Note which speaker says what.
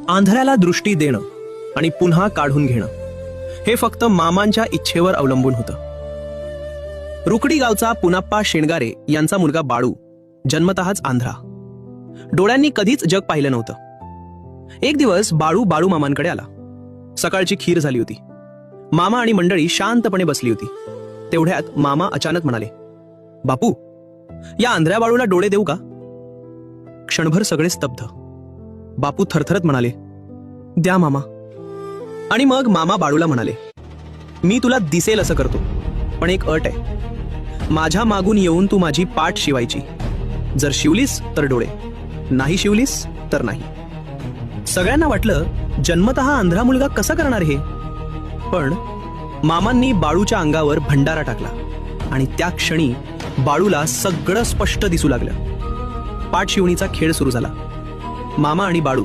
Speaker 1: आंधळ्याला दृष्टी देणं आणि पुन्हा काढून घेणं हे फक्त मामांच्या इच्छेवर अवलंबून होतं. रुकडी गावचा पुनाप्पा शेणगारे यांचा मुलगा बाळू जन्मतःच आंधळा. डोळ्यांनी कधीच जग पाहिलं नव्हतं. एक दिवस बाळू मामांकडे आला. सकाळची खीर झाली होती. मामा आणि मंडळी शांतपणे बसली होती. तेवढ्यात मामा अचानक म्हणाले, बापू, या आंधळ्या बाळूला डोळे देऊ का? क्षणभर सगळे स्तब्ध. बापू थरथरत म्हणाले, द्या मामा. आणि मग मामा बाळूला म्हणाले, मी तुला दिसेल असं करतो, पण एक अट आहे. माझ्या मागून येऊन तू माझी पाठ शिवायची. जर शिवलीस तर डोळे, नाही शिवलीस तर नाही. सगळ्यांना वाटलं, जन्मतः आंधळा मुलगा कसा करणार हे? पण मामांनी बाळूच्या अंगावर भंडारा टाकला आणि त्या क्षणी बाळूला सगळं स्पष्ट दिसू लागलं. पाठ शिवणीचा खेळ सुरू झाला. मामा आणि बाळू